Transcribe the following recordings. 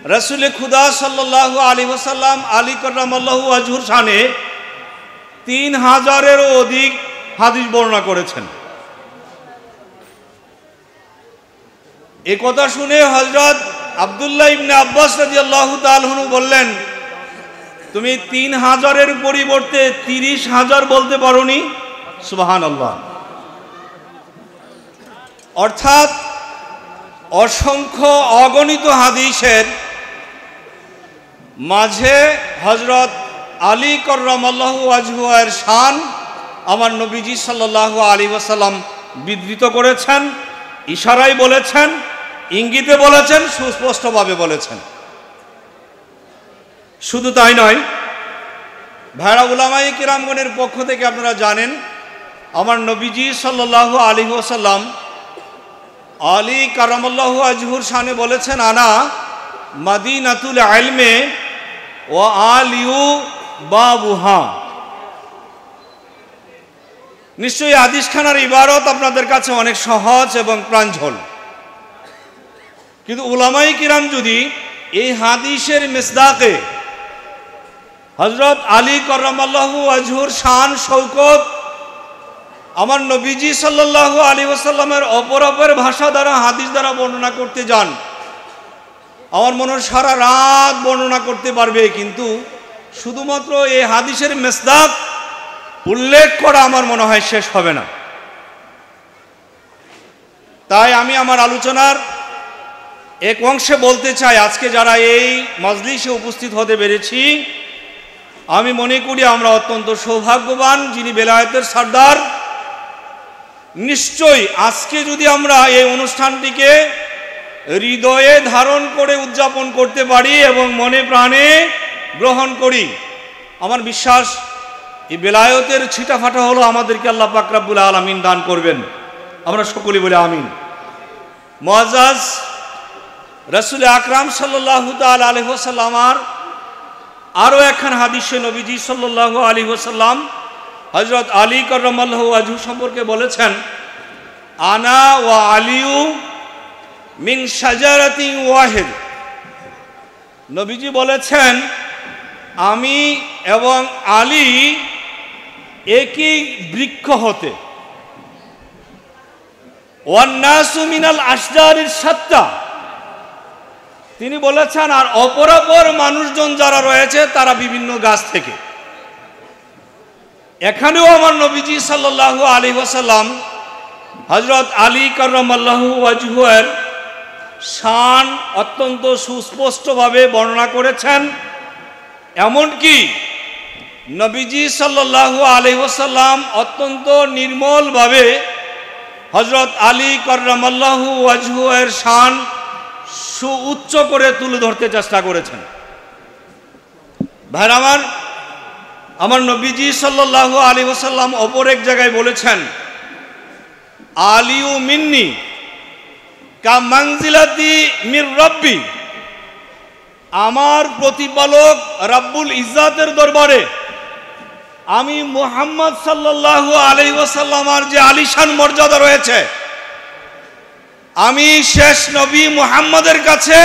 রাসূলে খুদা সাল্লাল্লাহু আলাইহি ওয়াসাল্লাম আলী কাররামাল্লাহু ওয়াজহুর শানে 3000-এরও অধিক হাদিস বর্ণনা করেছেন। এই কথা শুনে হযরত আব্দুল্লাহ ইবনে আব্বাস রাদিয়াল্লাহু তাআলা আনহু বললেন, তুমি 3000-এর পরিবর্তে 30,000 বলতে পারোনি? সুবহানাল্লাহ। অর্থাৎ অসংখ্য অগণিত হাদিসের মাঝে হযরত আলী কাররামাল্লাহু ওয়াজহুর শান আমার নবীজি সাল্লাল্লাহু আলাইহি ওয়াসাল্লাম বিধৃত করেছেন, ইশারায় বলেছেন, ইঙ্গিতে বলেছেন, সুস্পষ্টভাবে বলেছেন। শুধু তাই নয়, ভাইরা উলামায়ে কিরামগণের পক্ষ থেকে আপনারা জানেন আমার নবীজি সাল্লাল্লাহু আলাইহি ওয়াসাল্লাম আলী কাররামাল্লাহু ওয়াজহুর শানে বলেছেন, আনা মাদিনাতুল ইলমে ওয়া আলিউ বাবুহা। নিশ্চয়ই হাদিসখানার ইবারত আপনাদের কাছে অনেক সহজ এবং প্রাঞ্জল, কিন্তু উলামায়ে কিরাম যদি এই হাদিসের মিসদাকে হযরত আলী কাররামাল্লাহু ওয়াজহুর শান শৌকত আমার নবীজি সাল্লাল্লাহু আলাইহি ওয়াসাল্লামের অপর ভাষা দ্বারা হাদিস দ্বারা বর্ণনা করতে যান, আমার মনে হয় সারা রাত বর্ণনা করতে পারবে, কিন্তু শুধুমাত্র এই হাদিসের মিসদাক উল্লেখ করা আমার মনে হয় শেষ হবে না। তাই আমি আমার আলোচনার এক অংশে বলতে চাই, আজকে যারা এই মজলিসে উপস্থিত হতে পেরেছি, আমি মনে করি আমরা অত্যন্ত সৌভাগ্যবান, যিনি বেলায়েতের সর্দার। নিশ্চয়ই আজকে যদি আমরা এই অনুষ্ঠানটিকে হৃদয়ে ধারণ করে উদযাপন করতে পারি এবং মনে প্রাণে গ্রহণ করি, আমার বিশ্বাস এই বেলায়েতের ছিটাফাটা হলো আমাদেরকে আল্লাহ পাক রব্বুল আলামিন দান করবেন। আমরা সকলেই বলি আমিন। মুআজ্জাজ রাসূল আকরাম সাল্লাল্লাহু তাআলা আলাইহি ওয়াসাল্লামের আরও একখান হাদিসে নবীজি সাল্লাল্লাহু আলাইহি ওয়াসাল্লাম হযরত আলী কাররামাল্লাহু ওয়াজহু সম্পর্কে বলেছেন, আনা ওয়া আলিউ মিন শাজারাতিন ওয়াহিদ। নবীজি বলেছেন, আমি এবং আলী একই বৃক্ষ হতে, ওয়ান নাসু মিনাল আশজারিস সাত্তা। তিনি বলেছেন, আর অপরাপর মানুষজন যারা রয়েছে তারা বিভিন্ন গাছ থেকে। এখানেও আমার নবীজি সাল্লাল্লাহু আলাইহি ওয়াসাল্লাম হযরত আলী কাররামাল্লাহু ওয়াজহুর শান অত্যন্ত সুস্পষ্টভাবে বর্ণনা করেছেন। এমনকি নবীজি সাল্লাল্লাহু আলাইহি ওয়াসাল্লাম অত্যন্ত নির্মলভাবে হযরত আলী কাররামাল্লাহু ওয়াজহুর শান সুউচ্চ করে তুলে ধরতে চেষ্টা করেছেন। ভাইরা আমার নবীজি সাল্লাল্লাহু আলাইহি ওয়াসাল্লাম অপর এক জায়গায় বলেছেন, আলিউ মিন্নি কা মানজিলাতি মির রব্বি। আমার প্রতিপালক রাব্বুল ইজ্জাতের দরবারে আমি মুহাম্মদ সাল্লাল্লাহু আলাইহি ওয়াসাল্লামের যে আলিশান মর্যাদা রয়েছে, আমি শেষ নবী মুহাম্মদের কাছে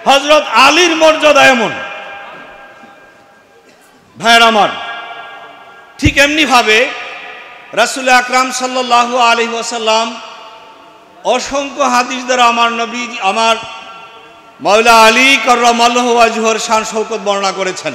হযরত আলীর মর্যাদা এমন। ভাইরা আমার, ঠিক এমনিভাবে রাসূল আকরাম সাল্লাল্লাহু আলাইহি ওয়াসাল্লাম অসংখ্য হাদিস দ্বারা আমার নবী আমার মাওলা আলী কাররামাল্লাহু ওয়াজহুর শান শৌকত বর্ণনা করেছেন।